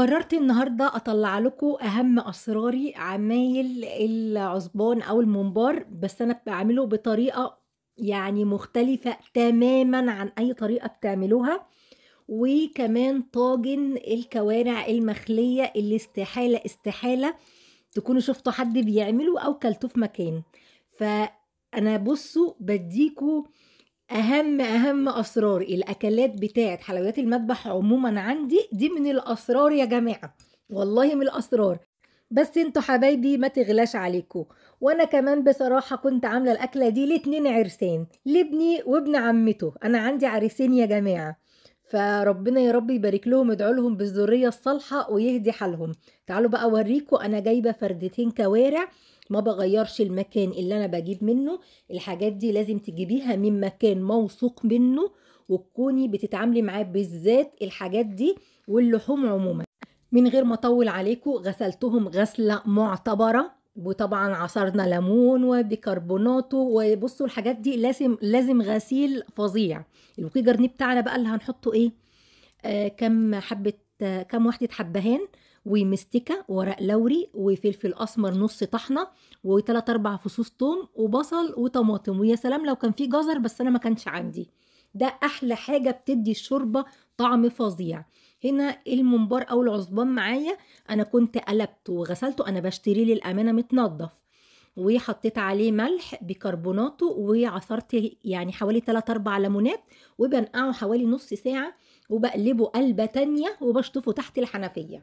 قررت النهاردة أطلع لكم أهم أسراري عمايل العزبان أو الممبار، بس أنا بعمله بطريقة يعني مختلفة تماما عن أي طريقة بتعملوها. وكمان طاجن الكوارع المخلية اللي استحالة استحالة تكونوا شفتوا حد بيعمله أو كلتوه في مكان. فأنا بصوا بديكوا أهم أسرار الأكلات بتاعة حلويات المذبح عموما عندي، دي من الأسرار يا جماعة، والله من الأسرار. بس انتوا حبايبي ما تغلاش عليكم. وانا كمان بصراحة كنت عاملة الأكلة دي لاتنين عرسان، لابني وابن عمته، أنا عندي عريسين يا جماعة. فربنا يا رب يبارك لهم، ادعوا لهم بالذرية الصالحة ويهدي حالهم. تعالوا بقى اوريكم، انا جايبة فردتين كوارع، ما بغيرش المكان اللي انا بجيب منه. الحاجات دي لازم تجيبيها من مكان موثوق منه، وتكوني بتتعاملي معاه، بالذات الحاجات دي واللحوم عموما. من غير ما اطول عليكم، غسلتهم غسلة معتبرة، وطبعا عصرنا ليمون وبيكربوناتو، وبصوا الحاجات دي لازم غسيل فظيع. البوكيه جرنيه بتاعنا بقى اللي هنحطه ايه؟ كم حبة، كم وحدة حبهان، ومستكة، ورق لوري، وفلفل اسمر نص طحنة، وثلاث اربع فصوص توم، وبصل وطماطم، ويا سلام لو كان في جزر بس انا ما كانش عندي. ده احلى حاجة بتدي الشوربة طعم فظيع. هنا الممبار او العصبان معايا، انا كنت قلبته وغسلته، انا بشتريه للامانة متنضف، وحطيت عليه ملح بيكربوناته، وعصرت يعني حوالي 3 4 ليمونات، وبنقعه حوالي نص ساعة، وبقلبه قلبة تانية، وبشطفه تحت الحنفية.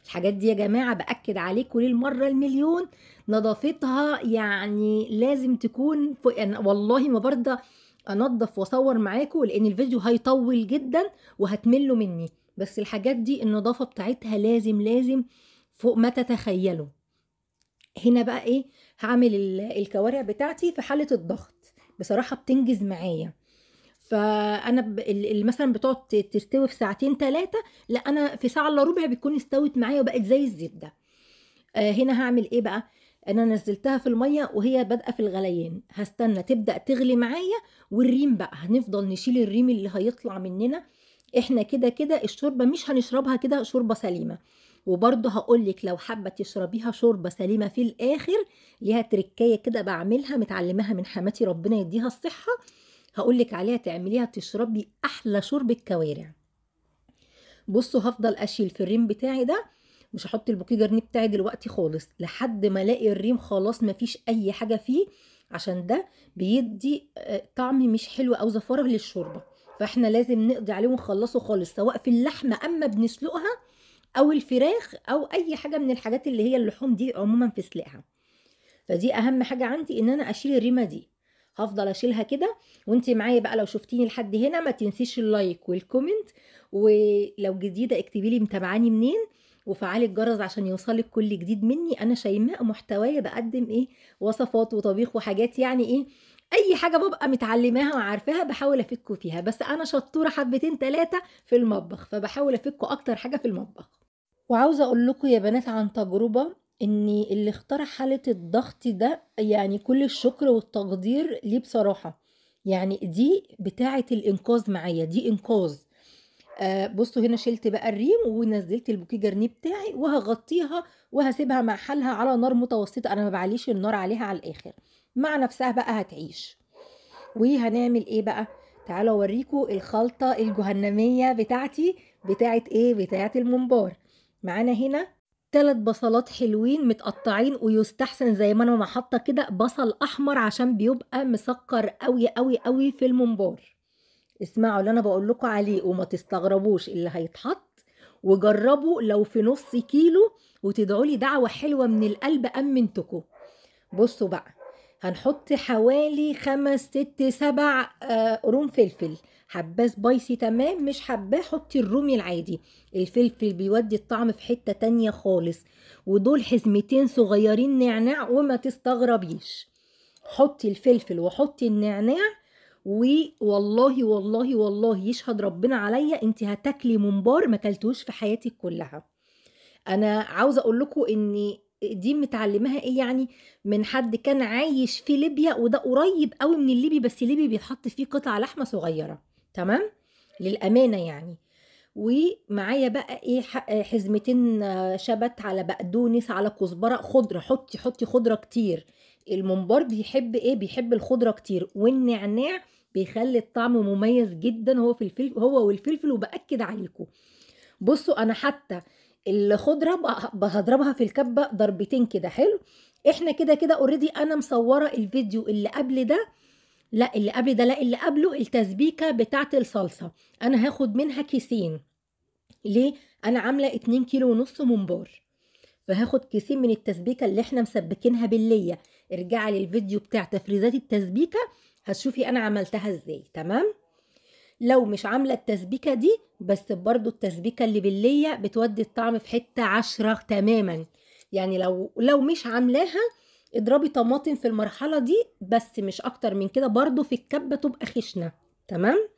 الحاجات دي يا جماعة بأكد عليكم للمرة المليون، نظافتها يعني لازم تكون أنا والله ما برضى انضف واصور معاكم، لان الفيديو هيطول جدا وهتملوا مني. بس الحاجات دي النظافة بتاعتها لازم فوق ما تتخيلوا. هنا بقى ايه؟ هعمل الكوارع بتاعتي في حالة الضغط، بصراحة بتنجز معايا. فانا اللي مثلا بتقعد تستوي في ساعتين ثلاثة، لا انا في ساعة الا ربع بتكون استوت معايا وبقت زي الزبدة. هنا هعمل ايه بقى؟ انا نزلتها في المية وهي بادئة في الغليان، هستنى تبدأ تغلي معايا. والريم بقى هنفضل نشيل الريم اللي هيطلع مننا. احنا كده كده الشوربة مش هنشربها كده شوربة سليمة. وبرضه هقولك لو حابة تشربيها شوربة سليمة في الآخر، ليها تركاية كده بعملها متعلمها من حماتي ربنا يديها الصحة، هقولك عليها تعمليها تشربي أحلى شوربة كوارع. بصوا هفضل أشيل في الريم بتاعي ده، مش هحط البوكيه جرنيه بتاعي دلوقتي خالص لحد ما الاقي الريم خلاص مفيش أي حاجة فيه، عشان ده بيدي طعم مش حلو أو زفارة للشوربة. فاحنا لازم نقضي عليه ونخلصه خالص، سواء في اللحمة أما بنسلقها، او الفراخ، او اي حاجه من الحاجات اللي هي اللحوم دي عموما في سلقها. فدي اهم حاجه عندي، ان انا اشيل الريمه دي. هفضل اشيلها كده. وانتي معايا بقى، لو شفتيني لحد هنا ما تنسيش اللايك والكومنت، ولو جديده اكتبي لي متابعاني منين، وفعلي الجرس عشان يوصلك كل جديد مني. انا شيماء، محتوايا بقدم ايه؟ وصفات وطبيخ وحاجات، يعني ايه، اي حاجه ببقى متعلماها وعارفاها بحاول افيدكم فيها. بس انا شطوره حبتين ثلاثه في المطبخ، فبحاول افيدكم اكتر حاجه في المطبخ. وعاوزة اقول لكم يا بنات عن تجربة، ان اللي اخترع حالة الضغط ده يعني كل الشكر والتقدير ليه بصراحة. يعني دي بتاعة الانقاذ معايا، دي انقاذ. بصوا هنا شلت بقى الريم ونزلت البوكيه جرنيه بتاعي، وهغطيها وهسيبها مع حالها على نار متوسطة، انا ما بعليش النار عليها على الاخر، مع نفسها بقى هتعيش. وهنعمل ايه بقى؟ تعالوا اوريكم الخلطة الجهنمية بتاعتي، بتاعت ايه؟ بتاعت الممبار. معانا هنا 3 بصلات حلوين متقطعين، ويستحسن زي ما انا حاطه كده بصل احمر عشان بيبقى مسكر قوي قوي قوي في الممبار. اسمعوا اللي انا بقول لكم عليه وما تستغربوش اللي هيتحط، وجربوا لو في نص كيلو، وتدعوا لي دعوة حلوة من القلب امنتكم. بصوا بقى، هنحط حوالي 5 6 7 قرون فلفل. حباه سبايسي تمام، مش حباه حطي الرومي العادي. الفلفل بيودي الطعم في حتة تانية خالص. ودول حزمتين صغيرين نعناع، وما تستغربيش، حطي الفلفل وحطي النعناع. والله والله والله يشهد ربنا عليا، انت هتاكلي ممبار ما كلتوش في حياتك كلها. انا عاوزه اقول لكم ان دي متعلماها ايه يعني، من حد كان عايش في ليبيا، وده قريب قوي من الليبي، بس الليبي بيتحط فيه قطع لحمه صغيره، تمام، للامانه يعني. ومعايا بقى ايه حزمتين شبت على بقدونس على كزبره خضره. حطي خضره كتير. الممبار بيحب ايه؟ بيحب الخضره كتير، والنعناع بيخلي الطعم مميز جدا هو في الفلفل، هو والفلفل. وباكد عليكم، بصوا انا حتى الخضره هضربها في الكبه ضربتين كده حلو. احنا كده كده اوريدي انا مصوره الفيديو اللي قبل ده، لا اللي قبل ده، لا اللي قبله، التسبيكه بتاعت الصلصه. انا هاخد منها كيسين. ليه؟ انا عامله 2 كيلو ونص ممبار، فهاخد كيسين من التسبيكه اللي احنا مسبكينها بالليه. ارجعي للفيديو بتاع تفريزات التسبيكه هتشوفي انا عملتها ازاي. تمام؟ لو مش عامله التسبيكه دي بس برضو التسبيكه اللي بالليه بتودي الطعم في حته 10 تماما. يعني لو مش عاملاها اضربي طماطم في المرحله دي بس مش اكتر من كده، برضو في الكبه تبقى خشنه. تمام؟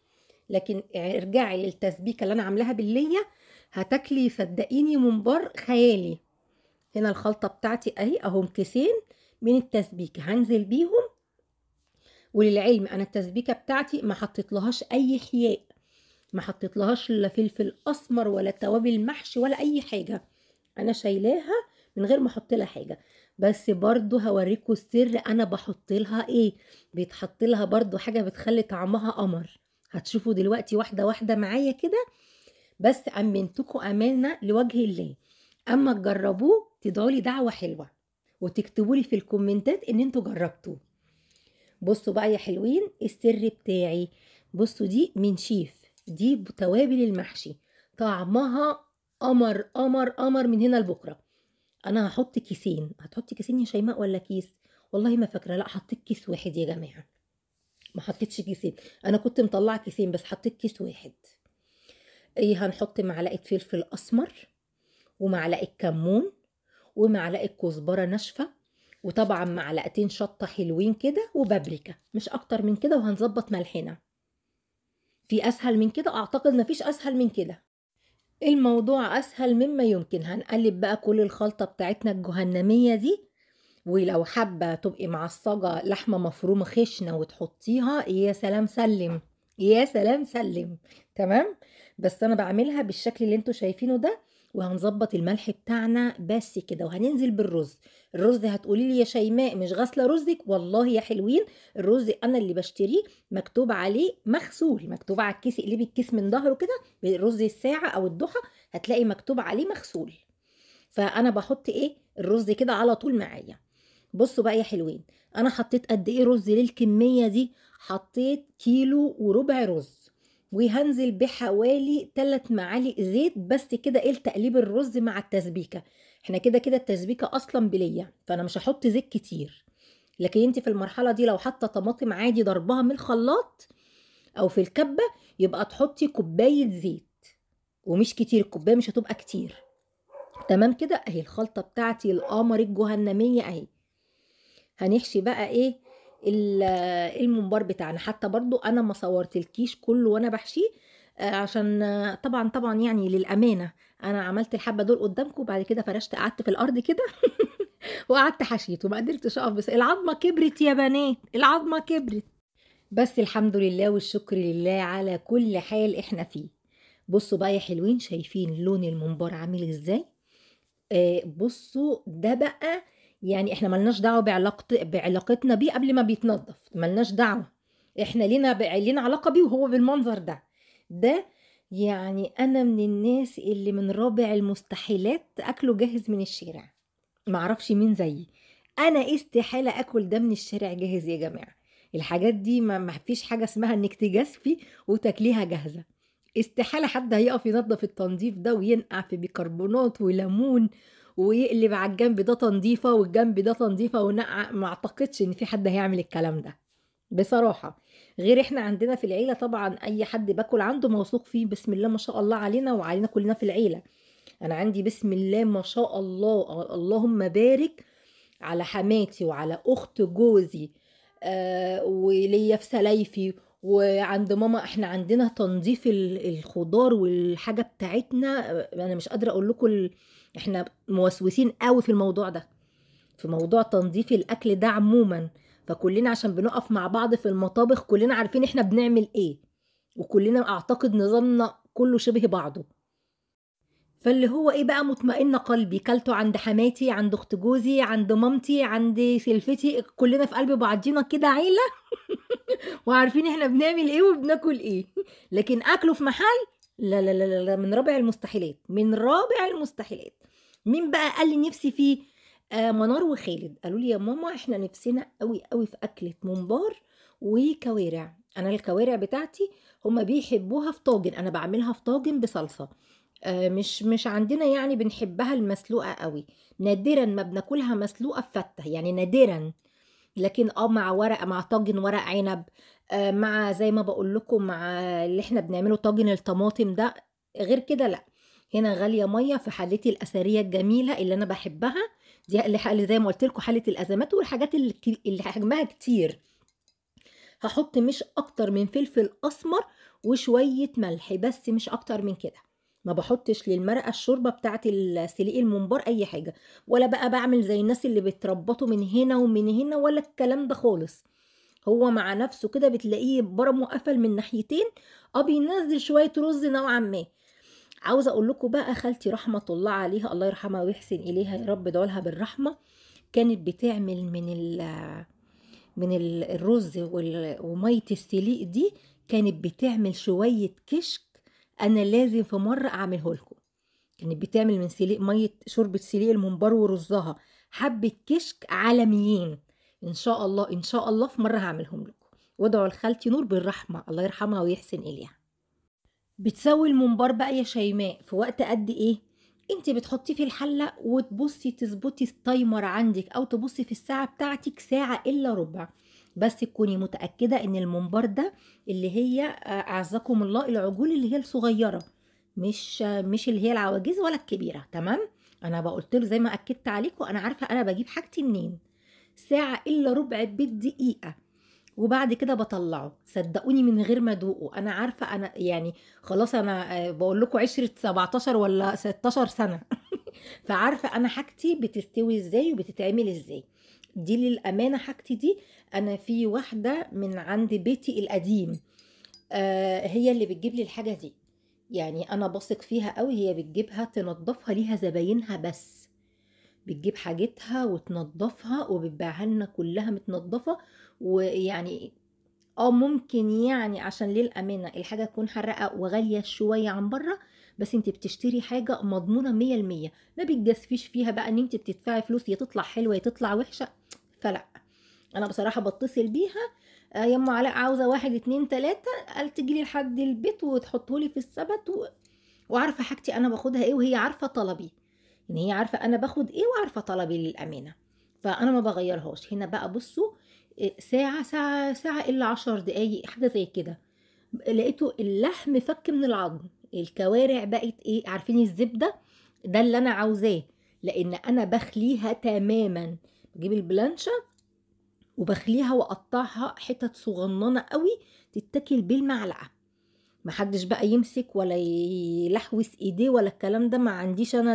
لكن ارجعي للتسبيكه اللي انا عاملاها بالليه هتاكلي صدقيني ممبار خيالي. هنا الخلطه بتاعتي اهي اهم كيسين من التسبيكه هنزل بيهم. وللعلم انا التسبيكه بتاعتي ما حطيتلهاش اي حياء، ما حطيتلهاش لا فلفل اسمر ولا توابل محشي ولا اي حاجه. انا شايلاها من غير ما احط لها حاجه. بس برضو هوريكم السر انا بحط لها ايه. بيتحط لها برضو حاجه بتخلي طعمها قمر. هتشوفوا دلوقتي واحده واحده معايا كده. بس امنتكم امانه لوجه الله، اما تجربوه تدعوا لي دعوه حلوه وتكتبوا لي في الكومنتات ان انتوا جربتوه. بصوا بقى يا حلوين السر بتاعي. بصوا دي من شيف، دي بتوابل المحشي، طعمها قمر قمر قمر من هنا لبكره. انا هحط كيسين. هتحطي كيسين يا شيماء ولا كيس؟ والله ما فاكره، لا حطيت كيس واحد يا جماعه، ما حطيتش كيسين. انا كنت مطلعه كيسين بس حطيت كيس واحد. ايه، هنحط معلقه فلفل اسمر ومعلقه كمون ومعلقه كزبره ناشفه، وطبعا معلقتين شطه حلوين كده وبابريكا، مش اكتر من كده. وهنظبط ملحنا. في اسهل من كده؟ اعتقد مفيش اسهل من كده. الموضوع اسهل مما يمكن. هنقلب بقى كل الخلطه بتاعتنا الجهنميه دي. ولو حابه تبقي معصجه لحمه مفرومه خشنه وتحطيها، يا سلام سلم، يا سلام سلم. تمام؟ بس انا بعملها بالشكل اللي انتوا شايفينه ده. وهنظبط الملح بتاعنا بس كده. وهننزل بالرز. الرز هتقولي لي يا شيماء مش غاسله رزك؟ والله يا حلوين الرز انا اللي بشتريه مكتوب عليه مغسول، مكتوب على الكيس. اقلبي الكيس من ظهره كده بالرز الساعه او الضحى هتلاقي مكتوب عليه مغسول. فانا بحط ايه الرز كده على طول معايا. بصوا بقى يا حلوين انا حطيت قد ايه رز للكميه دي. حطيت كيلو وربع رز. وهنزل بحوالي 3 معالق زيت بس كده. ايه تقليب الرز مع التسبيكه. احنا كده كده التسبيكه اصلا بليه فانا مش هحط زيت كتير. لكن انت في المرحله دي لو حاطه طماطم عادي ضربها من الخلاط او في الكبه يبقى تحطي كوبايه زيت. ومش كتير، الكوبايه مش هتبقى كتير. تمام كده؟ اهي الخلطه بتاعتي القمر الجهنميه اهي. هنحشي بقى ايه الممبار بتاعنا. حتى برضو انا ما صورت الكيش كله وانا بحشيه عشان طبعا يعني للامانه انا عملت الحبه دول قدامكم وبعد كده فرشت قعدت في الارض كده وقعدت حشيت وما قدرتش اقف. بس العظمه كبرت يا بنات، العظمه كبرت. بس الحمد لله والشكر لله على كل حال احنا فيه. بصوا بقى يا حلوين شايفين لون الممبار عامل ازاي؟ بصوا ده بقى يعني احنا ملناش دعوه بعلاقتنا بيه قبل ما بيتنضف، ملناش دعوه. احنا لينا علاقه بيه وهو بالمنظر ده. يعني انا من الناس اللي من رابع المستحيلات اكله جاهز من الشارع. معرفش مين زيي. انا استحاله اكل ده من الشارع جاهز يا جماعه. الحاجات دي ما فيش حاجه اسمها انك تجازفي وتاكليها جاهزه. استحالة حد هيقف ينظف التنظيف ده وينقع في بيكربونات وليمون ويقلب على الجنب ده تنظيفة والجنب ده تنظيفة ونقع. ما اعتقدش ان في حد هيعمل الكلام ده بصراحة. غير احنا عندنا في العيلة طبعا اي حد باكل عنده موثوق فيه بسم الله ما شاء الله علينا وعلينا كلنا في العيلة. انا عندي بسم الله ما شاء الله اللهم بارك على حماتي وعلى اخت جوزي وليا في سلايفي وعند ماما. احنا عندنا تنظيف الخضار والحاجه بتاعتنا. انا مش قادره اقول لكم احنا موسوسين قوي في الموضوع ده، في موضوع تنظيف الاكل ده عموما. فكلنا عشان بنقف مع بعض في المطابخ كلنا عارفين احنا بنعمل ايه. وكلنا اعتقد نظامنا كله شبه بعضه. فاللي هو إيه بقى، مطمئنة قلبي، كلته عند حماتي، عند أخت جوزي، عند مامتي، عند سلفتي، كلنا في قلب بعضينا كده عيلة وعارفين إحنا بنعمل إيه وبناكل إيه. لكن أكله في محل، لا لا لا لا لا، من رابع المستحيلات، من رابع المستحيلات. مين بقى قال لي نفسي فيه؟ منار وخالد قالوا لي يا ماما احنا نفسنا قوي قوي في أكلة ممبار وكوارع. أنا الكوارع بتاعتي هما بيحبوها في طاجن، أنا بعملها في طاجن بصلصة. مش عندنا يعني بنحبها المسلوقة قوي، نادرا ما بناكلها مسلوقة في فتة، يعني نادرا. لكن مع ورق، مع طاجن ورق عنب، مع زي ما بقول لكم، مع اللي احنا بنعمله طاجن الطماطم ده. غير كده لا. هنا غالية مية في حالتي الأثرية الجميلة اللي أنا بحبها، دي اللي زي ما قلت لكم حالة الأزمات والحاجات اللي حجمها كتير. هحط مش أكتر من فلفل أسمر وشوية ملح، بس مش أكتر من كده. ما بحطش للمرقة الشوربة بتاعت السليق الممبار أي حاجة، ولا بقى بعمل زي الناس اللي بتربطه من هنا ومن هنا، ولا الكلام ده خالص. هو مع نفسه كده بتلاقيه برمه قفل من ناحيتين، بينزل شوية رز نوعا ما. عاوزة اقول لكم بقى، خالتي رحمة الله عليها، الله يرحمها ويحسن اليها يا رب، ادعوا لها بالرحمة. كانت بتعمل الرز ومية السليق دي، كانت بتعمل شوية كشك. انا لازم في مرة اعمله لكم. كانت بتعمل من سليق مية شوربة سليق الممبار ورزها حبة كشك عالميين. ان شاء الله ان شاء الله في مرة هعملهم لكم. وادعوا لخالتي نور بالرحمة، الله يرحمها ويحسن اليها. بتسوي الممبار بقى يا شيماء في وقت قد ايه؟ انت بتحطيه في الحلة وتبصي تظبطي التايمر عندك، او تبصي في الساعة بتاعتك ساعة الا ربع. بس تكوني متأكدة ان الممبار ده اللي هي اعزكم الله العجول اللي هي الصغيرة، مش اللي هي العواجيز ولا الكبيرة، تمام؟ انا بقولت له زي ما اكدت عليكم، انا عارفة انا بجيب حاجتي منين. ساعة الا ربع بالدقيقة. وبعد كده بطلعه، صدقوني من غير ما ادوقه انا عارفه انا يعني. خلاص انا بقول لكم عشرة 17 ولا 16 سنه فعارفه انا حاجتي بتستوي ازاي وبتتعمل ازاي. دي للامانه حاجتي دي. انا في واحده من عند بيتي القديم، هي اللي بتجيب لي الحاجه دي. يعني انا بثق فيها قوي، هي بتجيبها تنظفها ليها زباينها بس. بتجيب حاجتها وتنظفها وبتبيعها لنا كلها متنظفه. ويعني ممكن يعني عشان للأمانة الحاجة تكون حرقة وغالية شوية عن بره، بس انت بتشتري حاجة مضمونة 100%. ما بتجازفيش فيها بقى ان انت بتدفعي فلوس يا تطلع حلوة يا تطلع وحشة. فلا. انا بصراحة بتصل بيها، يا ام علاء عاوزة واحد اتنين تلاتة، قال تجيلي لحد البيت وتحطهولي في السبت وعارفة حاجتي انا باخدها ايه، وهي عارفة طلبي. يعني هي عارفة انا باخد ايه وعارفة طلبي للأمانة. فانا ما بغيرهاش. هنا بقى بصوا، ساعة إلا 10 دقايق حاجة زي كده، لقيته اللحم فك من العظم. الكوارع بقت ايه، عارفين الزبدة؟ ده اللي انا عاوزاه. لان انا بخليها تماما. بجيب البلانشة وبخليها واقطعها حتت صغننة قوي، تتاكل بالمعلقة. محدش بقى يمسك ولا يلحوس ايديه ولا الكلام ده، ما عنديش انا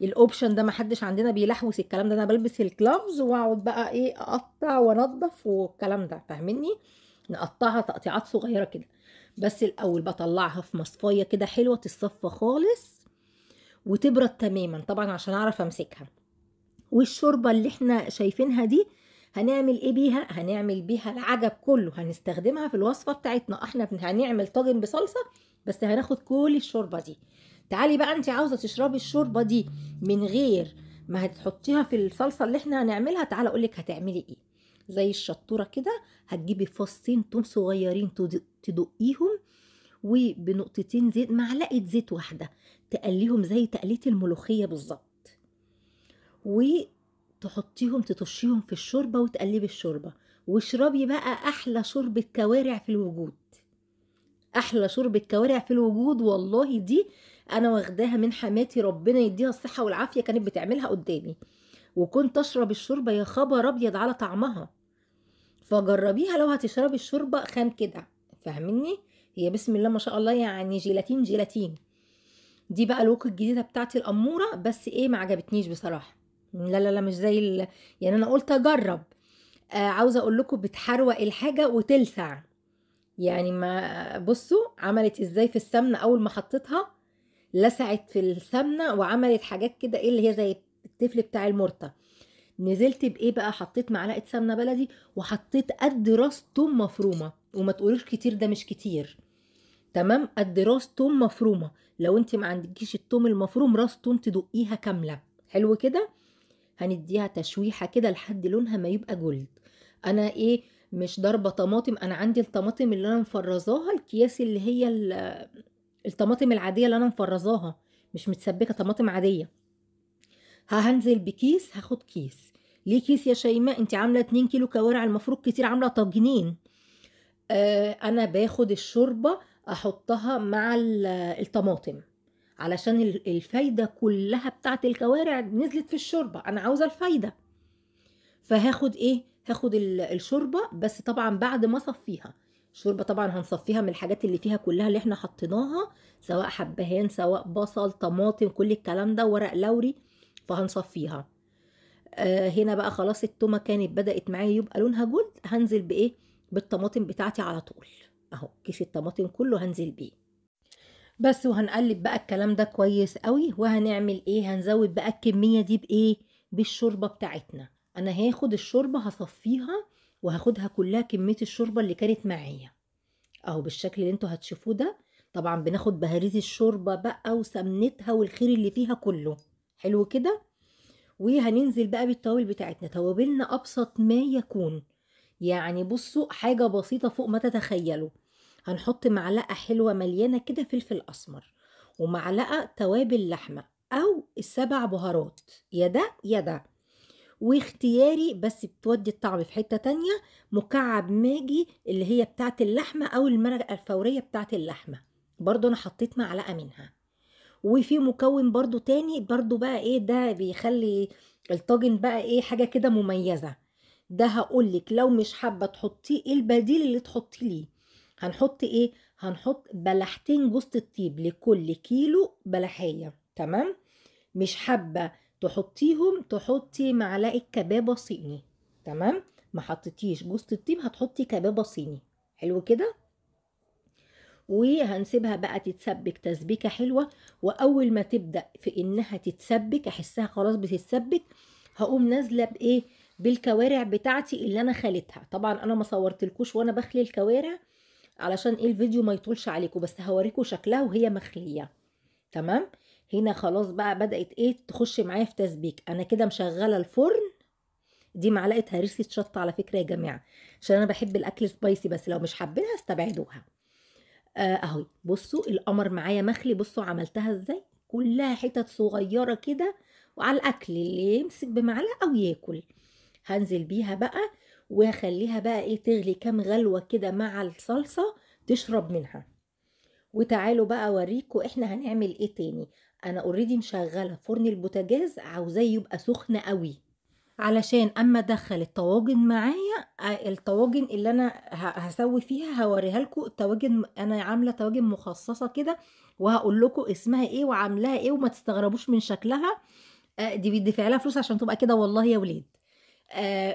الاوبشن ده. ما حدش عندنا بيلحوس الكلام ده. انا بلبس الكلافز واقعد بقى ايه اقطع وانضف والكلام ده، فاهميني؟ نقطعها تقطيعات صغيره كده. بس الاول بطلعها في مصفايه كده حلوه تصفى خالص وتبرد تماما طبعا عشان اعرف امسكها. والشوربه اللي احنا شايفينها دي هنعمل ايه بيها؟ هنعمل بيها العجب كله، هنستخدمها في الوصفه بتاعتنا. احنا هنعمل طاجن بصلصه، بس هناخد كل الشوربه دي. تعالي بقى، انت عاوزه تشربي الشوربه دي من غير ما هتحطيها في الصلصه اللي احنا هنعملها؟ تعالى اقولك هتعملي ايه. زي الشطوره كده، هتجيبي فصين توم صغيرين تدقيهم، وبنقطتين زيت، معلقه زيت واحده، تقليهم زي تقليه الملوخيه بالظبط. وتحطيهم تطشيهم في الشوربه وتقلبي الشوربه. واشربي بقى احلى شوربه كوارع في الوجود. احلى شوربه كوارع في الوجود والله. دي انا واخداها من حماتي، ربنا يديها الصحه والعافيه، كانت بتعملها قدامي. وكنت اشرب الشوربه يا خبر ابيض على طعمها. فجربيها لو هتشربي الشوربه خام كده، فاهميني؟ هي بسم الله ما شاء الله، يعني جيلاتين جيلاتين. دي بقى الوك الجديده بتاعتي الاموره، بس ايه ما عجبتنيش بصراحه. لا لا لا، مش زي يعني انا قلت اجرب. عاوزه اقول لكم بتحروق الحاجه وتلسع. يعني ما بصوا عملت ازاي في السمنة اول ما حطيتها، لسعت في السمنة وعملت حاجات كده ايه اللي هي زي التفل بتاع المرتة. نزلت بايه بقى، حطيت معلقة سمنة بلدي وحطيت قد راس توم مفرومة، وما تقولوش كتير، ده مش كتير، تمام، قد راس توم مفرومة. لو انت ما عندكيش التوم المفروم، راس توم تدقيها كاملة، حلو كده. هنديها تشويحة كده لحد لونها ما يبقى جولد. انا ايه، مش ضاربة طماطم، انا عندي الطماطم اللي انا مفرزاها، الكياس اللي هي الطماطم العادية اللي انا مفرزاها، مش متسبكة، طماطم عادية. هنزل بكيس، هاخد كيس. ليه كيس يا شيماء؟ انت عاملة 2 كيلو كوارع، المفروض كتير، عاملة طاجنين. انا باخد الشوربة احطها مع الطماطم، علشان الفايدة كلها بتاعت الكوارع نزلت في الشوربة، انا عاوزة الفايدة. فهاخد ايه، هاخد الشوربة، بس طبعا بعد ما اصفيها. الشوربة طبعا هنصفيها من الحاجات اللي فيها كلها اللي احنا حطيناها، سواء حبهان سواء بصل طماطم كل الكلام ده، ورق لوري، فهنصفيها. هنا بقى خلاص التومة كانت بدأت معايا يبقى لونها جولد، هنزل بايه، بالطماطم بتاعتي على طول. اهو كيس الطماطم كله هنزل بيه بس. وهنقلب بقى الكلام ده كويس قوي، وهنعمل ايه، هنزود بقى الكمية دي بايه، بالشوربة بتاعتنا. انا هاخد الشوربة هصفيها، وهاخدها كلها كمية الشوربة اللي كانت معايا، اهو بالشكل اللي انتوا هتشوفوه ده. طبعا بناخد بهاريز الشوربة بقى وسمنتها والخير اللي فيها كله، حلو كده. وهننزل بقى بالتوابل بتاعتنا، توابلنا ابسط ما يكون، يعني بصوا حاجة بسيطة فوق ما تتخيلوا. هنحط معلقة حلوة مليانة كده فلفل أسمر، ومعلقة توابل لحمة أو السبع بهارات، يا ده يا ده، واختياري بس بتودي الطعم في حتة تانية، مكعب ماجي اللي هي بتاعت اللحمة أو المرقة الفورية بتاعت اللحمة، برضو أنا حطيت معلقة منها. وفي مكون برضو تاني، برضو بقى ايه ده بيخلي الطاجن بقى ايه حاجة كده مميزة، ده هقولك لو مش حابة تحطيه ايه البديل اللي تحطي ليه. هنحط ايه، هنحط بلحتين جوز الطيب لكل كيلو بلحية، تمام. مش حابة تحطيهم، تحطي معلقة كبابة صيني، تمام. ما حطيتيش جوز الطيب هتحطي كبابة صيني، حلو كده. وهنسيبها بقى تتسبك تسبيكة حلوة. وأول ما تبدأ في إنها تتسبك، أحسها خلاص بتتسبك، هقوم نازلة بإيه، بالكوارع بتاعتي اللي أنا خليتها. طبعا أنا ما صورتلكوش وأنا بخلي الكوارع علشان إيه الفيديو ما يطولش عليكم، بس هوريكم شكلها وهي مخلية، تمام. هنا خلاص بقى بدأت إيه تخش معايا في تسبيك، أنا كده مشغلة الفرن. دي معلقة هريسة شطة على فكرة يا جماعة، عشان أنا بحب الأكل سبايسي، بس لو مش حابينها استبعدوها. اهو بصوا القمر معايا مخلي، بصوا عملتها ازاي، كلها حتت صغيرة كده، وعلى الاكل اللي يمسك بمعلقة وياكل. هنزل بيها بقى، وهخليها بقى ايه تغلي كام غلوة كده مع الصلصة، تشرب منها. وتعالوا بقى اوريكم احنا هنعمل ايه تاني. انا اوريدي مشغلة فرن البوتاجاز، عاوزاه يبقى سخن قوي، علشان اما ادخل الطواجن معايا، الطواجن اللي انا هسوي فيها هوريها لكم. الطواجن انا عامله طواجن مخصصه كده، وهقول لكم اسمها ايه وعاملاها ايه، وما تستغربوش من شكلها. دي بيدفع لها فلوس عشان تبقى كده والله يا ولاد.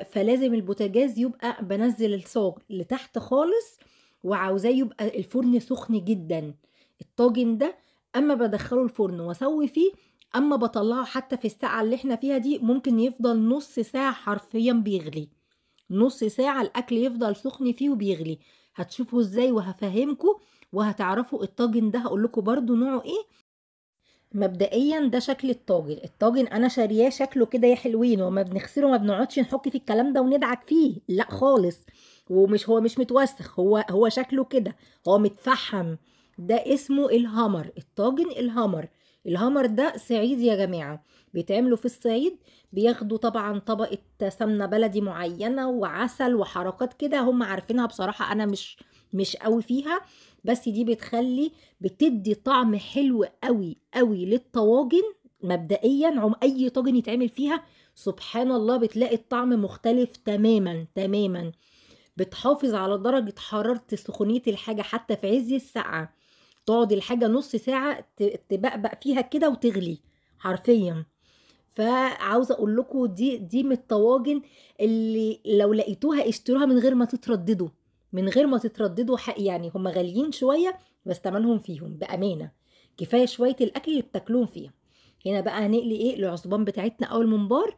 فلازم البوتاجاز يبقى بنزل الصاج لتحت خالص، وعاوزاه يبقى الفرن سخن جدا. الطاجن ده اما بدخله الفرن واسوي فيه، اما بطلعه حتى في الساعة اللي احنا فيها دي، ممكن يفضل نص ساعة حرفيا بيغلي، نص ساعة الاكل يفضل سخن فيه وبيغلي. هتشوفوا ازاي وهفهمكم، وهتعرفوا الطاجن ده هقول لكم برضو نوعه ايه. مبدئيا ده شكل الطاجن، الطاجن انا شارياه شكله كده يا حلوين، وما بنغسله ما بنقعدش نحك في الكلام ده وندعك فيه، لا خالص. ومش هو مش متوسخ، هو شكله كده، هو متفحم. ده اسمه الهمر، الطاجن الهمر. الهمر ده صعيدي يا جماعة، بيتعملوا في الصعيد. بياخدوا طبعا طبقة سمنة بلدي معينة وعسل وحركات كده، هم عارفينها بصراحة، انا مش قوي فيها. بس دي بتدي طعم حلو قوي قوي للطواجن. مبدئيا اي طاجن يتعمل فيها، سبحان الله بتلاقي الطعم مختلف تماما تماما. بتحافظ على درجة حرارة سخونية الحاجة حتى في عز السقعة، تقعد الحاجة نص ساعة تبقبق فيها كده وتغلي حرفيا. فعاوزة اقول لكم دي من الطواجن اللي لو لقيتوها اشتروها من غير ما تترددوا، من غير ما تترددوا، يعني هم غاليين شوية بس تمنهم فيهم بأمانة. كفاية شوية الأكل اللي بتاكلوهم فيها. هنا بقى هنقلي ايه العصبان بتاعتنا او الممبار.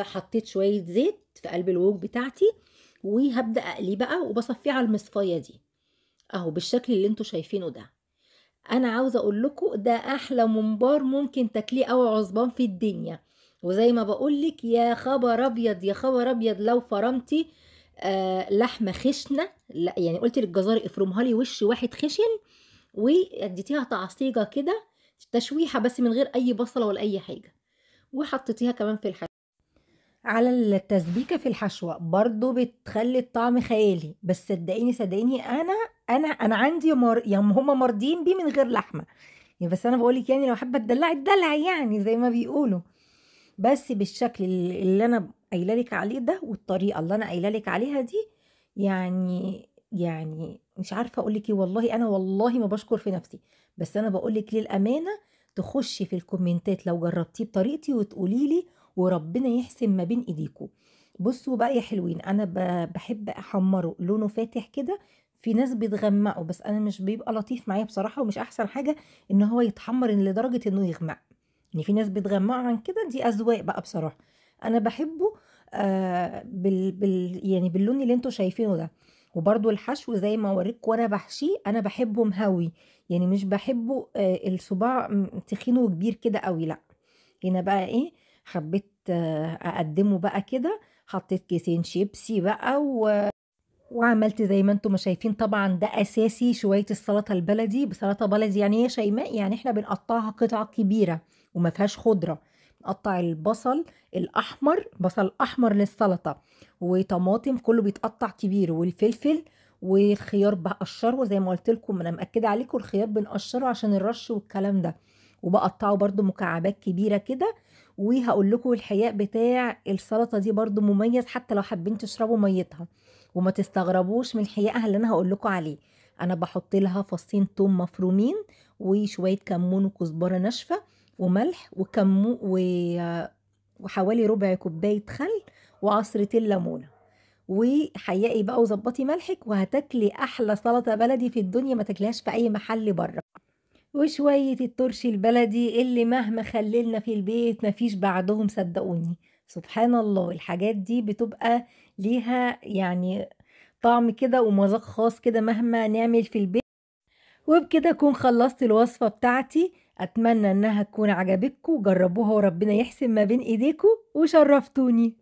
حطيت شوية زيت في قلب الوك بتاعتي، وهبدأ اقليه بقى وبصفيه على المصفاية دي اهو بالشكل اللي انتوا شايفينه ده. انا عاوزة اقول لكم ده احلى ممبار ممكن تاكليه او عصبان في الدنيا. وزي ما بقولك يا خبر ابيض يا خبر ابيض لو فرمتي لحمة خشنة، لا يعني قلت للجزار افرمها لي وش واحد خشن، واديتيها تعصيجة كده تشويحة بس من غير اي بصلة ولا اي حاجة، وحطيتيها كمان في الحشوة على التسبيكة في الحشوة برضو بتخلي الطعم خيالي. بس صدقيني صدقيني انا عندي يعني هما مرضين بيه من غير لحمة يعني. بس انا بقولك يعني لو حابة تدلعي الدلع يعني زي ما بيقولوا، بس بالشكل اللي انا قايله لك عليه ده والطريقه اللي انا قايله لك عليها دي، يعني مش عارفه اقول لك ايه. والله انا والله ما بشكر في نفسي، بس انا بقول لك للامانه تخشي في الكومنتات لو جربتيه بطريقتي وتقولي لي، وربنا يحسن ما بين ايديكم. بصوا بقى يا حلوين، انا بحب احمره لونه فاتح كده. في ناس بتغمقه بس انا مش بيبقى لطيف معايا بصراحه، ومش احسن حاجه ان هو يتحمر لدرجه انه يغمق. يعني في ناس بتغمقه عن كده، دي اذواق بقى بصراحه. انا بحبه يعني باللون اللي انتوا شايفينه ده. وبرضو الحشو زي ما اوريك وانا بحشيه انا بحبه مهوي، يعني مش بحبه الصباع تخين وكبير كده قوي، لا. هنا بقى ايه، حبيت اقدمه بقى كده. حطيت كيسين شيبسي بقى وعملت زي ما انتم ما شايفين. طبعا ده اساسي شويه السلطه البلدي بسلطه بلدي. يعني ايه يا شيماء؟ يعني احنا بنقطعها قطع كبيره وما فيهاش خضره. نقطع البصل الاحمر، بصل احمر للسلطه، وطماطم كله بيتقطع كبير، والفلفل والخيار بقشره زي ما قلت لكم. انا مأكده عليكم الخيار بنقشره عشان الرش والكلام ده، وبقطعه برضو مكعبات كبيره كده. وهقول لكم الحقيقه بتاع السلطه دي برضو مميز حتى لو حابين تشربوا ميتها، وما تستغربوش من حقيقها اللي انا هقول لكم عليه. انا بحط لها فصين توم مفرومين، وشويه كمون وكزبره ناشفه، وملح وحوالي ربع كوبايه خل، وعصرتين ليمونه. وحقيقي بقى وظبطي ملحك وهتاكلي احلى سلطه بلدي في الدنيا ما تاكلهاش في اي محل بره. وشويه الترش البلدي اللي مهما خللنا في البيت مفيش بعدهم صدقوني. سبحان الله الحاجات دي بتبقى ليها يعني طعم كده ومذاق خاص كده مهما نعمل في البيت. وبكده اكون خلصت الوصفة بتاعتي. اتمنى انها تكون عجبتكم، جربوها وربنا يحسن ما بين ايديكم وشرفتوني.